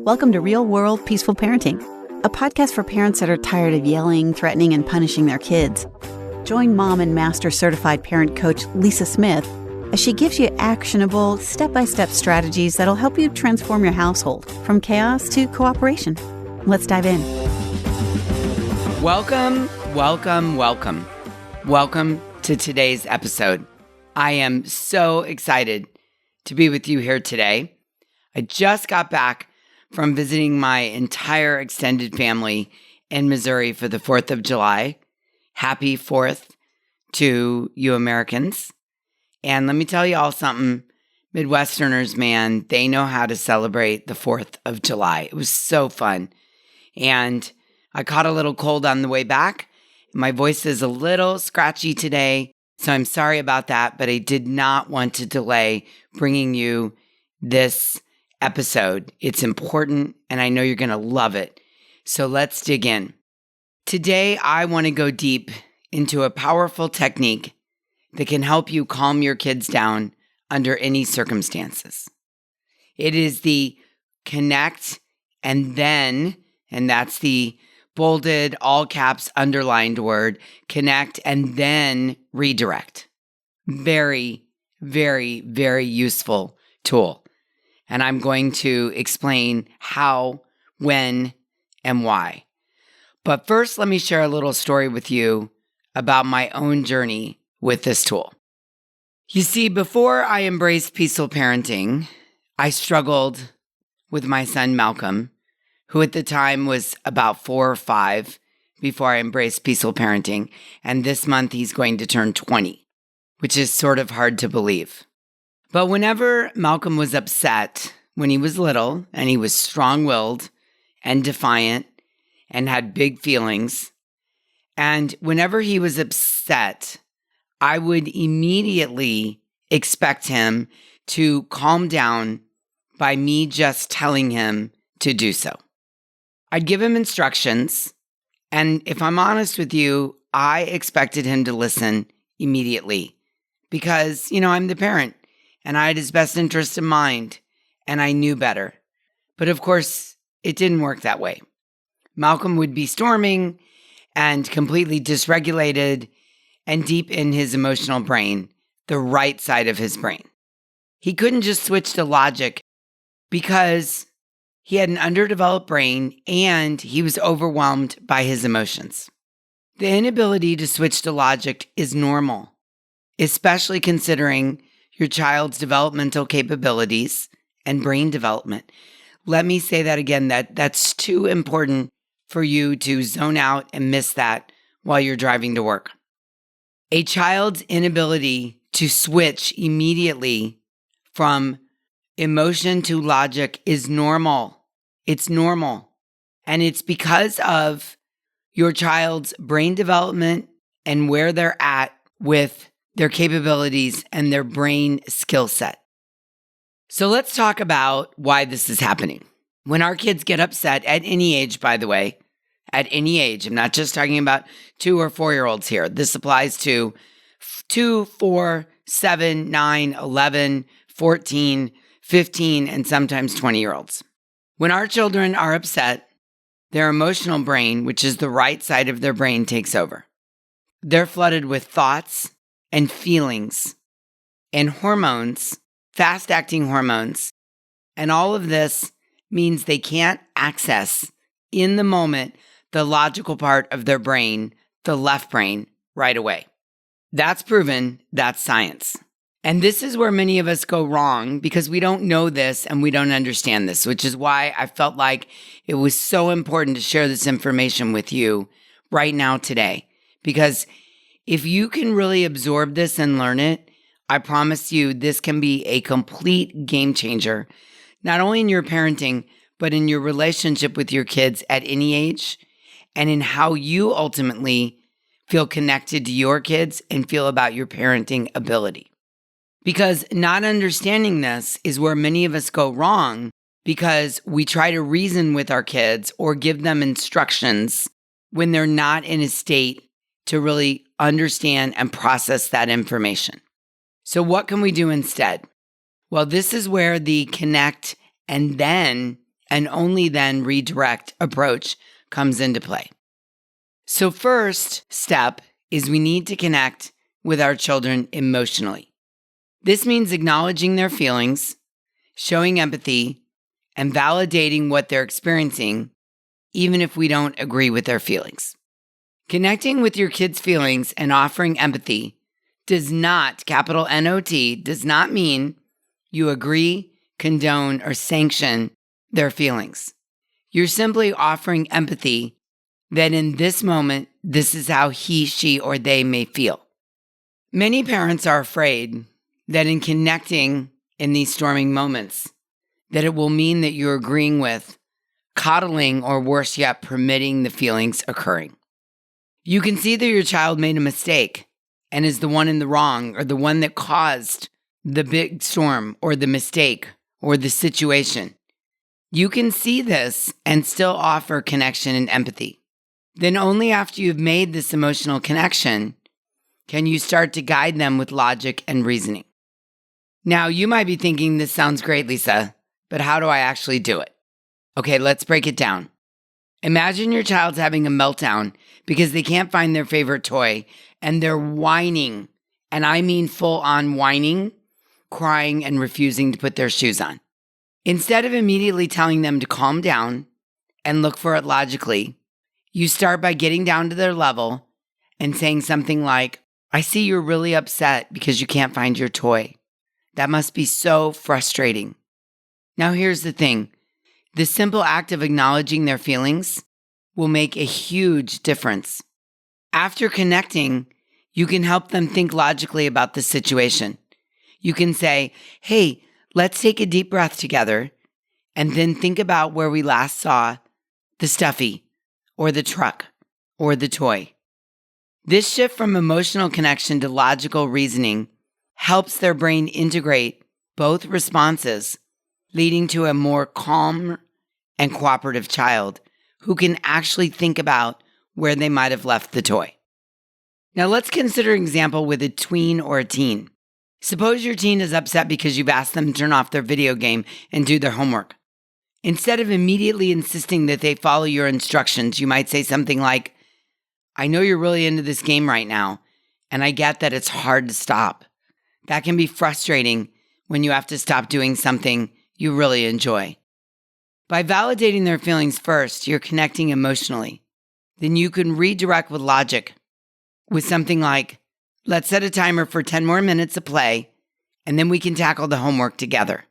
Welcome to Real World Peaceful Parenting, a podcast for parents that are tired of yelling, threatening, and punishing their kids. Join mom and master certified parent coach Lisa Smith as she gives you actionable, step-by-step strategies that'll help you transform your household from chaos to cooperation. Let's dive in. Welcome to today's episode. I am so excited to be with you here today. I just got back from visiting my entire extended family in Missouri for the 4th of July. Happy 4th to you Americans. And let me tell you all something, Midwesterners, man, they know how to celebrate the 4th of July. It was so fun. And I caught a little cold on the way back. My voice is a little scratchy today, so I'm sorry about that, but I did not want to delay bringing you this episode. It's important, and I know you're going to love it. So let's dig in. Today, I want to go deep into a powerful technique that can help you calm your kids down under any circumstances. It is the connect and then, and that's the bolded, all caps, underlined word, connect and then redirect. Very, very, very useful tool. And I'm going to explain how, when, and why. But first, let me share a little story with you about my own journey with this tool. You see, before I embraced peaceful parenting, I struggled with my son, Malcolm, who at the time was about 4 or 5 before I embraced peaceful parenting. And this month, he's going to turn 20, which is sort of hard to believe. But whenever Malcolm was upset when he was little, and he was strong-willed and defiant and had big feelings, and whenever he was upset, I would immediately expect him to calm down by me just telling him to do so. I'd give him instructions, and if I'm honest with you, I expected him to listen immediately because, I'm the parent. And I had his best interest in mind, and I knew better. But of course, it didn't work that way. Malcolm would be storming and completely dysregulated and deep in his emotional brain, the right side of his brain. He couldn't just switch to logic because he had an underdeveloped brain and he was overwhelmed by his emotions. The inability to switch to logic is normal, especially considering your child's developmental capabilities and brain development. Let me say that again, that's too important for you to zone out and miss that while you're driving to work. A child's inability to switch immediately from emotion to logic is normal. It's normal. And it's because of your child's brain development and where they're at with their capabilities and their brain skill set. So let's talk about why this is happening. When our kids get upset at any age, by the way, at any age, I'm not just talking about 2 or 4-year-olds here. This applies to 2, 4, 7, 9, 11, 14, 15, and sometimes 20-year-olds. When our children are upset, their emotional brain, which is the right side of their brain, takes over. They're flooded with thoughts and feelings and hormones, fast-acting hormones. And all of this means they can't access in the moment the logical part of their brain, the left brain, right away. That's proven, that's science. And this is where many of us go wrong because we don't know this and we don't understand this, which is why I felt like it was so important to share this information with you right now today. Because if you can really absorb this and learn it, I promise you this can be a complete game changer, not only in your parenting, but in your relationship with your kids at any age and in how you ultimately feel connected to your kids and feel about your parenting ability. Because not understanding this is where many of us go wrong because we try to reason with our kids or give them instructions when they're not in a state to really understand and process that information. So what can we do instead? Well, this is where the connect and then and only then redirect approach comes into play. So first step is we need to connect with our children emotionally. This means acknowledging their feelings, showing empathy, and validating what they're experiencing, even if we don't agree with their feelings. Connecting with your kids' feelings and offering empathy does not, capital N-O-T, does not mean you agree, condone, or sanction their feelings. You're simply offering empathy that in this moment, this is how he, she, or they may feel. Many parents are afraid that in connecting in these storming moments, that it will mean that you're agreeing with, coddling, or worse yet, permitting the feelings occurring. You can see that your child made a mistake and is the one in the wrong or the one that caused the big storm or the mistake or the situation. You can see this and still offer connection and empathy. Then only after you've made this emotional connection can you start to guide them with logic and reasoning. Now, you might be thinking, this sounds great, Lisa, but how do I actually do it? Okay, let's break it down. Imagine your child's having a meltdown because they can't find their favorite toy and they're whining, and I mean full-on whining, crying, and refusing to put their shoes on. Instead of immediately telling them to calm down and look for it logically, you start by getting down to their level and saying something like, I see you're really upset because you can't find your toy. That must be so frustrating. Now here's the thing. The simple act of acknowledging their feelings will make a huge difference. After connecting, you can help them think logically about the situation. You can say, hey, let's take a deep breath together and then think about where we last saw the stuffy or the truck or the toy. This shift from emotional connection to logical reasoning helps their brain integrate both responses, leading to a more calm and cooperative child who can actually think about where they might have left the toy. Now let's consider an example with a tween or a teen. Suppose your teen is upset because you've asked them to turn off their video game and do their homework. Instead of immediately insisting that they follow your instructions, you might say something like, I know you're really into this game right now, and I get that it's hard to stop. That can be frustrating when you have to stop doing something you really enjoy. By validating their feelings first, you're connecting emotionally. Then you can redirect with logic with something like, let's set a timer for 10 more minutes of play, and then we can tackle the homework together.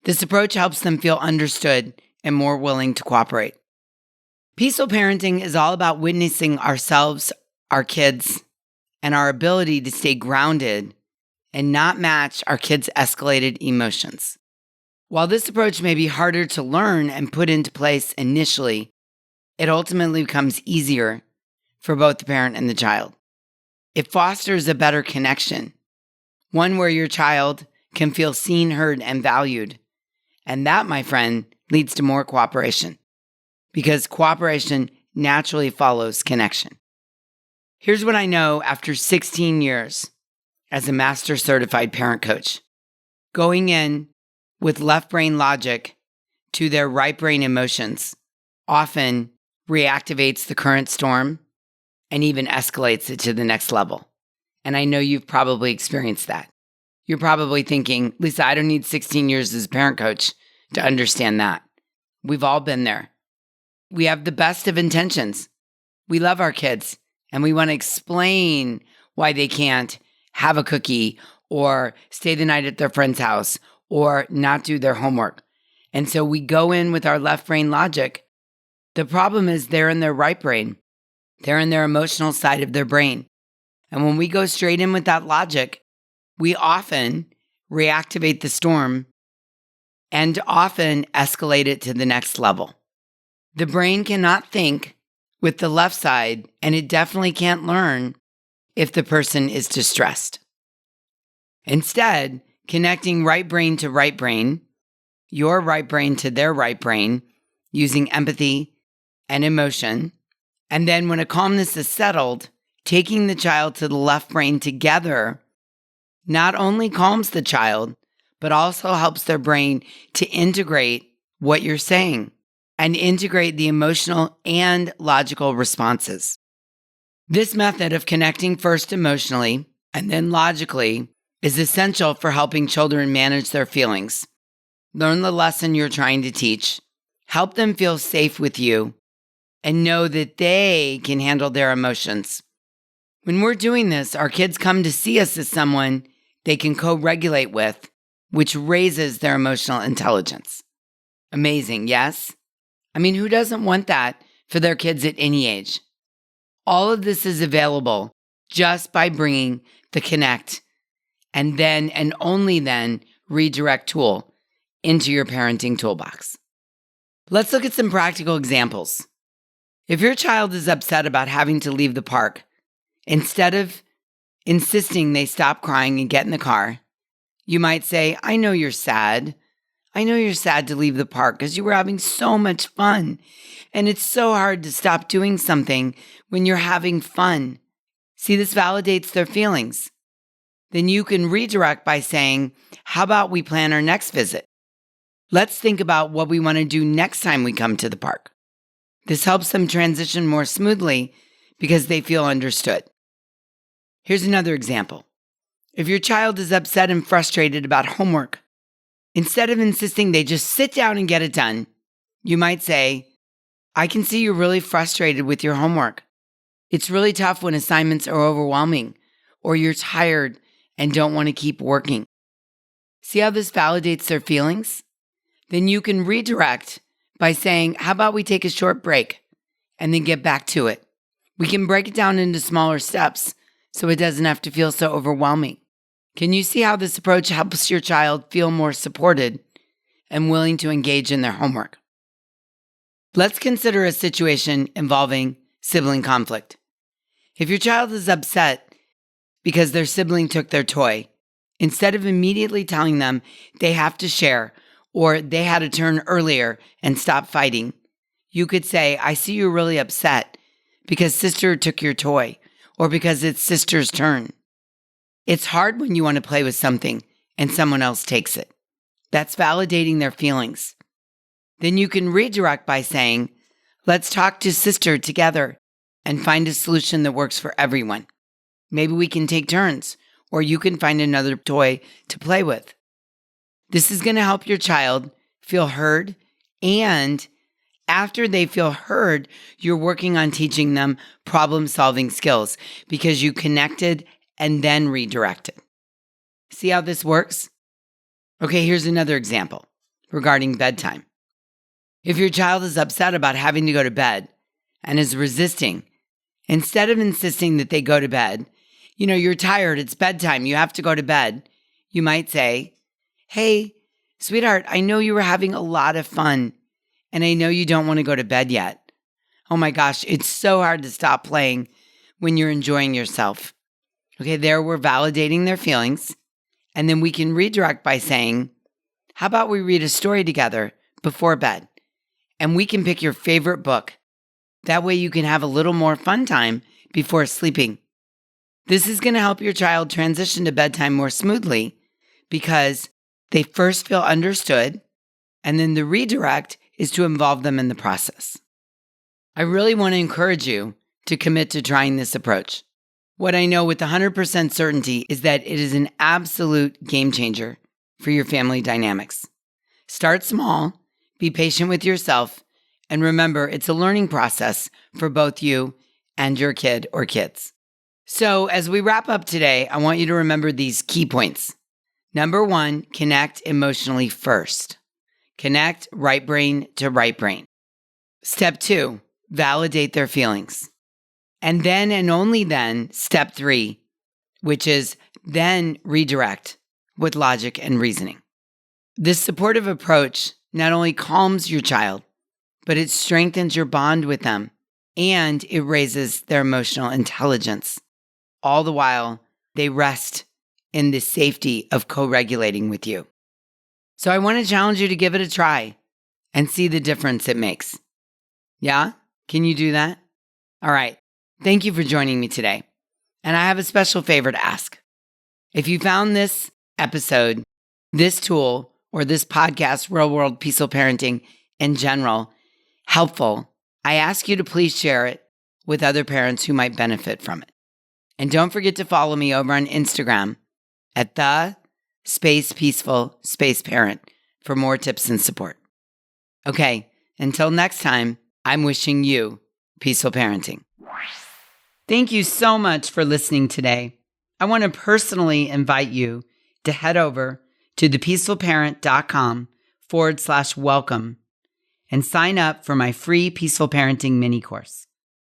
This approach helps them feel understood and more willing to cooperate. Peaceful parenting is all about witnessing ourselves, our kids, and our ability to stay grounded and not match our kids' escalated emotions. While this approach may be harder to learn and put into place initially, it ultimately becomes easier for both the parent and the child. It fosters a better connection, one where your child can feel seen, heard, and valued. And that, my friend, leads to more cooperation, because cooperation naturally follows connection. Here's what I know after 16 years as a master certified parent coach. Going in with left brain logic to their right brain emotions often reactivates the current storm and even escalates it to the next level. And I know you've probably experienced that. You're probably thinking, Lisa, I don't need 16 years as a parent coach to understand that. We've all been there. We have the best of intentions. We love our kids and we want to explain why they can't have a cookie or stay the night at their friend's house or not do their homework. And so we go in with our left brain logic. The problem is they're in their right brain. They're in their emotional side of their brain. And when we go straight in with that logic, we often reactivate the storm and often escalate it to the next level. The brain cannot think with the left side, and it definitely can't learn if the person is distressed. Instead, connecting right brain to right brain, your right brain to their right brain, using empathy and emotion, and then when a calmness is settled, taking the child to the left brain together not only calms the child, but also helps their brain to integrate what you're saying and integrate the emotional and logical responses. This method of connecting first emotionally and then logically is essential for helping children manage their feelings, learn the lesson you're trying to teach, help them feel safe with you, and know that they can handle their emotions. When we're doing this, our kids come to see us as someone they can co-regulate with, which raises their emotional intelligence. Amazing, yes? I mean, who doesn't want that for their kids at any age? All of this is available just by bringing the connect and then and only then redirect tool into your parenting toolbox. Let's look at some practical examples. If your child is upset about having to leave the park, instead of insisting they stop crying and get in the car, you might say, I know you're sad. I know you're sad to leave the park because you were having so much fun. And it's so hard to stop doing something when you're having fun. See, this validates their feelings. Then you can redirect by saying, how about we plan our next visit? Let's think about what we want to do next time we come to the park. This helps them transition more smoothly because they feel understood. Here's another example. If your child is upset and frustrated about homework, instead of insisting they just sit down and get it done, you might say, I can see you're really frustrated with your homework. It's really tough when assignments are overwhelming or you're tired and don't want to keep working. See how this validates their feelings? Then you can redirect by saying, how about we take a short break and then get back to it? We can break it down into smaller steps so it doesn't have to feel so overwhelming. Can you see how this approach helps your child feel more supported and willing to engage in their homework? Let's consider a situation involving sibling conflict. If your child is upset because their sibling took their toy, instead of immediately telling them they have to share or they had a turn earlier and stop fighting, you could say, I see you're really upset because sister took your toy or because it's sister's turn. It's hard when you want to play with something and someone else takes it. That's validating their feelings. Then you can redirect by saying, let's talk to sister together and find a solution that works for everyone. Maybe we can take turns, or you can find another toy to play with. This is going to help your child feel heard, and after they feel heard, you're working on teaching them problem-solving skills because you connected and then redirected. See how this works? Okay, here's another example regarding bedtime. If your child is upset about having to go to bed and is resisting, instead of insisting that they go to bed, you're tired, it's bedtime, you have to go to bed, you might say, hey, sweetheart, I know you were having a lot of fun and I know you don't want to go to bed yet. Oh my gosh, it's so hard to stop playing when you're enjoying yourself. Okay, there we're validating their feelings. And then we can redirect by saying, how about we read a story together before bed? And we can pick your favorite book. That way you can have a little more fun time before sleeping. This is going to help your child transition to bedtime more smoothly because they first feel understood, and then the redirect is to involve them in the process. I really want to encourage you to commit to trying this approach. What I know with 100% certainty is that it is an absolute game changer for your family dynamics. Start small, be patient with yourself, and remember it's a learning process for both you and your kid or kids. So as we wrap up today, I want you to remember these key points. Number 1, connect emotionally first. Connect right brain to right brain. Step 2, validate their feelings. And then and only then, step 3, which is then redirect with logic and reasoning. This supportive approach not only calms your child, but it strengthens your bond with them and it raises their emotional intelligence. All the while, they rest in the safety of co-regulating with you. So I want to challenge you to give it a try and see the difference it makes. Yeah? Can you do that? All right. Thank you for joining me today. And I have a special favor to ask. If you found this episode, this tool, or this podcast, Real World Peaceful Parenting in general, helpful, I ask you to please share it with other parents who might benefit from it. And don't forget to follow me over on Instagram at @the_peaceful_parent for more tips and support. Okay, until next time, I'm wishing you peaceful parenting. Thank you so much for listening today. I want to personally invite you to head over to thepeacefulparent.com/welcome and sign up for my free Peaceful Parenting mini course.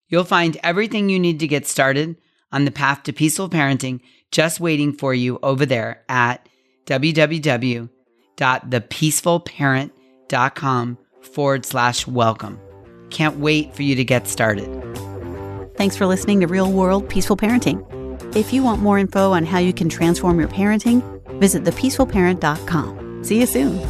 You'll find everything you need to get started on the path to peaceful parenting just waiting for you over there at www.thepeacefulparent.com/welcome. Can't wait for you to get started. Thanks for listening to Real World Peaceful Parenting. If you want more info on how you can transform your parenting, visit thepeacefulparent.com. See you soon.